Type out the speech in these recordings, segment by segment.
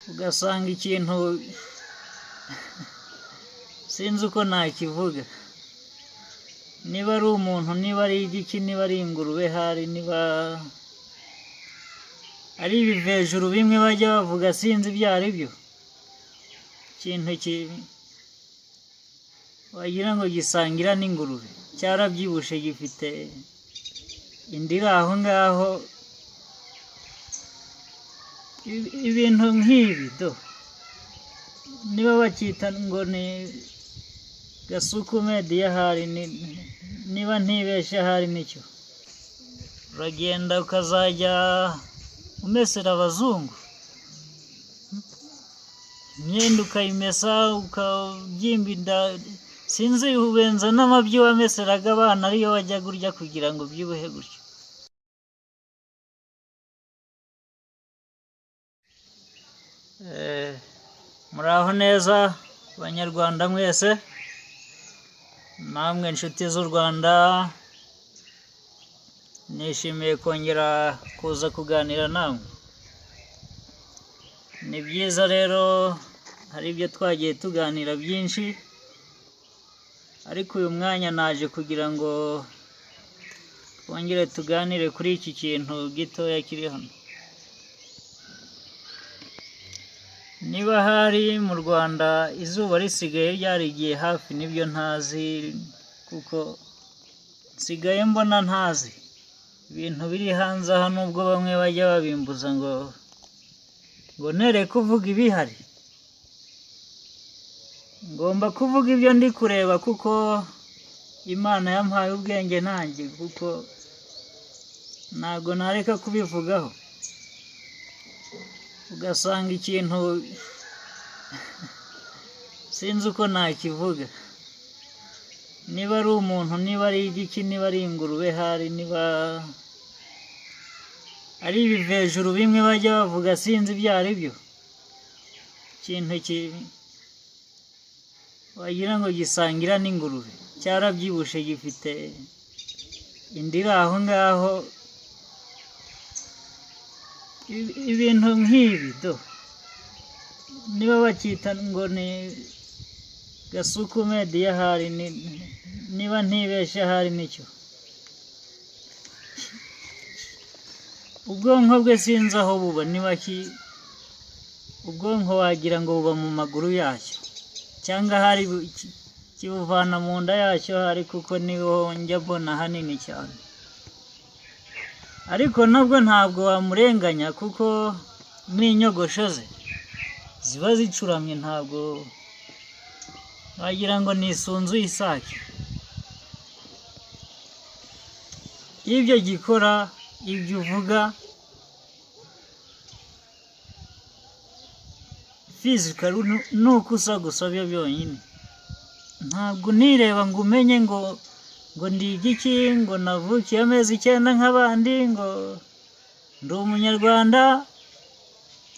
ugasanga ikintu sinzi uko nakivuga, niba ari umuntu, niba ari igiki, niba ari ingurube, hari niba ari ibivejuru bimwe bajya bavuga sinzi ibyo ari byo, ikintu wagira ngo gisangira n'ingurube, cyarabyibushe gifite inda iri aho ngaho, ibintu nk'ibi do, niba bacyita ngo ni gasuku mediya, hari niba ntibeshya hari nicyo, uragenda ukazajya umesera abazungu imyenda ukayimesa ukabyimba inda, sinzi ubenza n'amabyi wameseraga abana ariyo wajya kurya kugira ngo byibuhe gutyo. Muraho neza Banyarwanda mwese, namwe inshuti z'u Rwanda, nishimiye kongera kuza kuganira namwe. Ni byiza rero, hari ibyo twagiye tuganira byinshi, ariko uyu mwanya naje kugira ngo twongere tuganire kuri iki kintu gitoya kiri hano. Niba hari mu Rwanda izuba risigaye ryarigiye hafi, nibyo ntazi, kuko nsigaye mbona ntazi ibintu biri hanze aha, nubwo bamwe bajya babimbuza ngo nere kuvuga ibihari. Ngomba kuvuga ibyo ndi kureba, kuko Imana yampaye ubwenge nanjye, kuko ntabwo nareka kubivugaho. Ugasanga ikintu sinzi uko nakivuga, niba ari umuntu, niba ari igiki, niba ari ingurube, hari niba ari ibivejuru bimwe bajya bavuga sinzi ibyo ari byo, ikintu wagira ngo gisangira n'ingurube, cyarabyibushe gifite inda iri aho ngaho, ibintu nk'ibi do, niba bacyita ngo ni gasuku mediya, hari niba ntibeshya hari nicyo. Ubwonko bwe sinzi aho buba, niba ubwonko wagira ngo buba mu maguru yacyo, cyangwa hari kibuvana mu nda yacyo, hari, kuko niho njya mbona hanini cyane. Ariko nabwo ntabwo wamurenganya, kuko n'inyogosho ze ziba zicuramye, ntabwo wagira ngo ni isunzu y'isake. Ibyo gikora, ibyo uvuga fizikali ni uko usa gusa, byo byonyine. Ntabwo nireba ngo umenye ngo ndi igiki, ngo navukiye amezi 9 nk'abandi, ngo ndi umunyarwanda,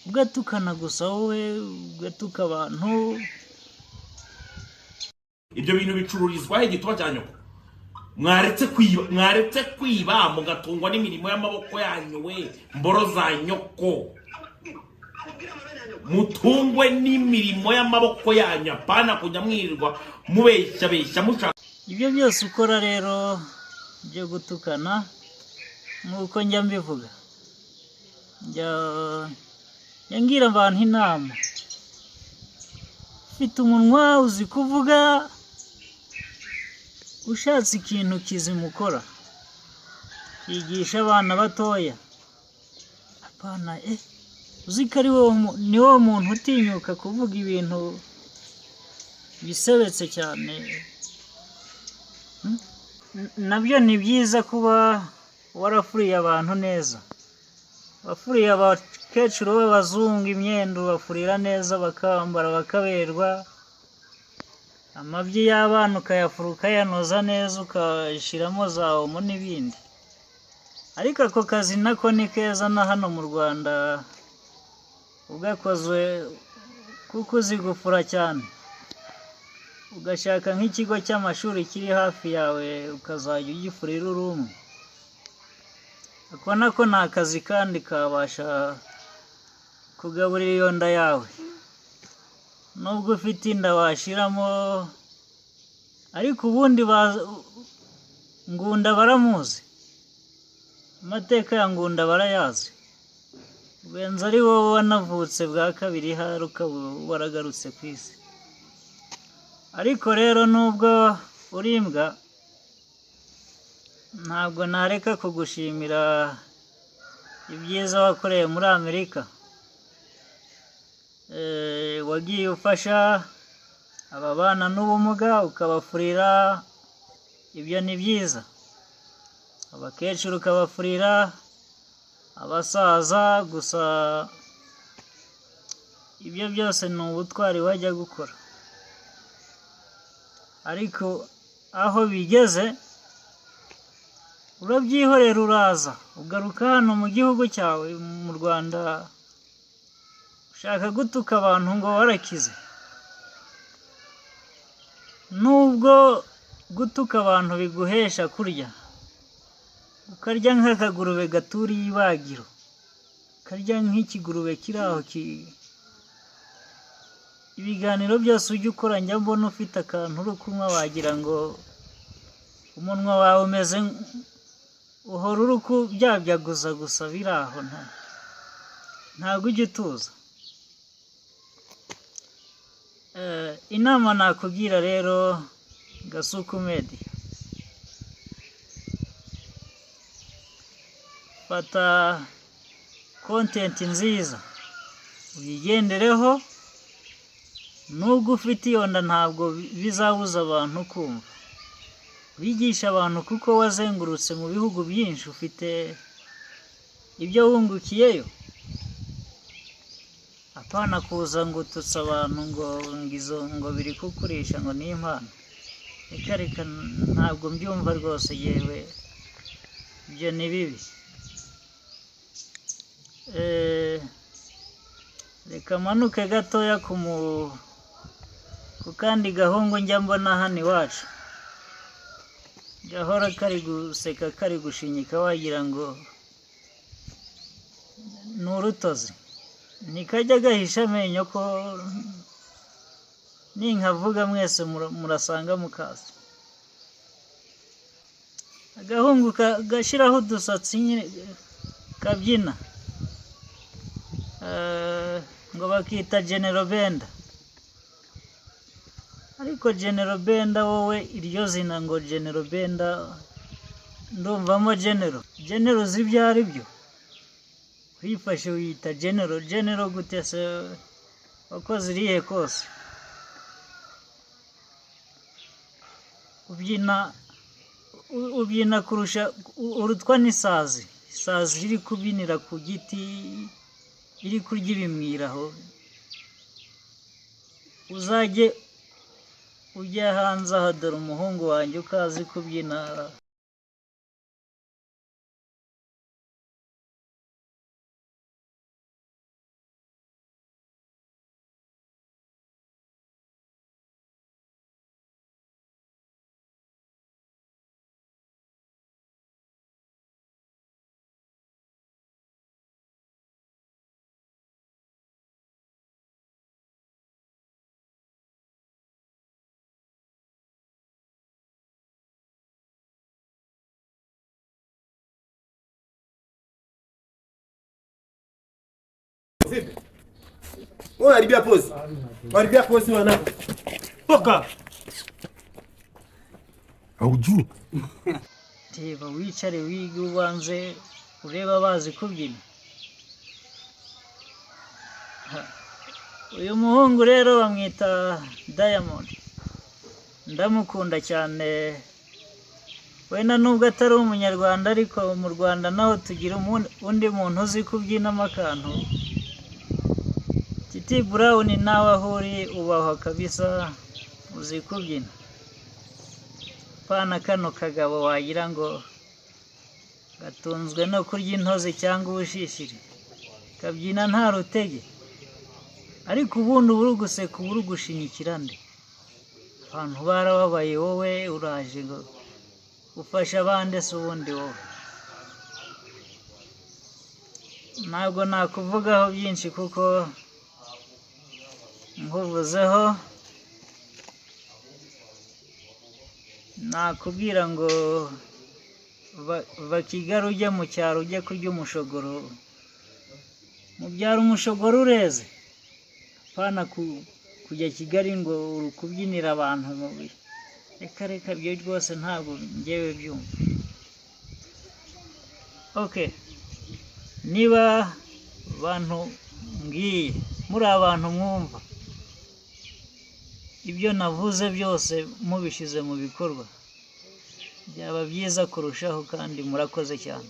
ugatukana gusa wowe, ugatuka abantu. Ibyo bintu bicururizwa igituba cya nyoko. Mwaretse kwiba mugatungwa n'imirimo y'amaboko yanyu, we mboro za nyoko. Mutungwe n'imirimo y'amaboko yanyu, apana kujya mwirirwa mubeshya mushaka. Ibyo byose ukora rero byo gutukana, nk'uko njya mbivuga, ngira abantu inama. Ufite umunwa, uzi kuvuga, ushatse ikintu kizima ukora, kigisha abana batoya, apana uzi ko ari ni wo muntu utinyuka kuvuga ibintu bisebetse cyane. Nabyo ni byiza kuba warafuriye abantu neza, wafuriye abakecuru b'abazungu imyenda, ubafurira neza bakambara bakaberwa, amabyi y'abana ukayafura ukayanoza neza, ukashyiramo za omo n'ibindi. Ariko ako kazi nako ni keza na hano mu Rwanda, ugakozwe kuko uzi gufura cyane, ugashaka nk'ikigo cy'amashuri kiri hafi yawe, ukazajya ugifurira uri umwe. Ako nako ni akazi kandi kabasha kugaburira iyo nda yawe, nubwo ufite inda washiramo, ariko ubundi Ngunda baramuzi, amateka ya Ngunda barayazi, ubenza ari wowe wanavutse bwa kabiri hari ukaba waragarutse ku isi. Ariko rero nubwo uri imbwa, ntabwo nareka kugushimira ibyiza wakoreye muri Amerika. Wagiye ufasha ababana n'ubumuga ukabafurira, ibyo ni byiza. Abakecuru ukabafurira, abasaza, gusa ibyo byose ni ubutwari wajya gukora. Ariko aho bigeze urabyihorera, uraza ugaruka hano mu gihugu cyawe mu Rwanda, ushaka gutuka abantu ngo warakize. Nubwo gutuka abantu biguhesha kurya, ukarya nk'akagurube gaturiye ibagiro, ukarya nk'ikigurube kiri aho. Ibiganiro byose ujya ukora njya mbona ufite akantu uri kunywa, wagira ngo umunwa wawe umeze uhora uri kubyabyaguza gusa, biri aho, ntabwo ujya utuza. Inama nakubwira rero Gasuku Media, fata content nziza uyigendereho, nubwo ufite iyo nda ntabwo bizabuza abantu kumva. Wigisha abantu kuko wazengurutse mu bihugu byinshi, ufite ibyo wungukiyeyo. Apana kuza ngo ututse abantu ngo biri kukurisha ngo ni impano. Reka ntabwo mbyumva rwose yewe, ibyo ni bibi. Reka manuke gatoya ku kandi gahungu njya mbona hano iwacu, gahora kari guseka kari gushinyika, wagira ngo ni urutozi. Ntikajya gahisha amenyo ko ninkavuga mwese murasanga mukaza. Agahungu gashyiraho udusatsi nyine kabyina, ngo bakita General Benda. Ariko General Benda wowe, iryo zina ngo General Benda, ndumvamo General uzi ibyo ari byo. Wifashe wiyita General gute se? Wakoze irihe kose? Ubyina kurusha, urutwa n'isazi. Isazi iri kubyinira ku giti, iri kurya ibimwiraho. Uzajye ujya hanze aha, dore umuhungu wanjye ukazi kubyina. Haribia pozi wana. Toka. Aujui. Teba wicare wige ubanze ureba bazi kubyina. Uyu muhungu rero bamwita Diamond, ndamukunda cyane. Wenda nubwo atari umunyarwanda, ariko mu Rwanda naho tugira undi muntu uzi kubyinamo akantu. Titi Brown nawe aho uri ubahwa kabisa, uzi kubyina. Pana kano kagabo wagira ngo gatunzwe no kurya intozi cyangwa ubushishiri, kabyina nta rutege. Ariko ubundi uri guseka, uri gushinyikira nde? Abantu barababaye, wowe uraje ngo ufasha abandi, se ubundi wowe ntabwo nakuvugaho byinshi kuko nkuvuzeho nakubwira ngo va Kigali ujya mu cyaro ujya kurya umushogoro. Mu byaro umushogoro ureze, apana kujya Kigali ngo uri kubyinira abantu mu reka byo rwose ntabwo ngewe byumva. Okay, niba abantu mbwiye muri abantu mwumva ibyo navuze byose mubishyize mu bikorwa byaba byiza kurushaho, kandi murakoze cyane.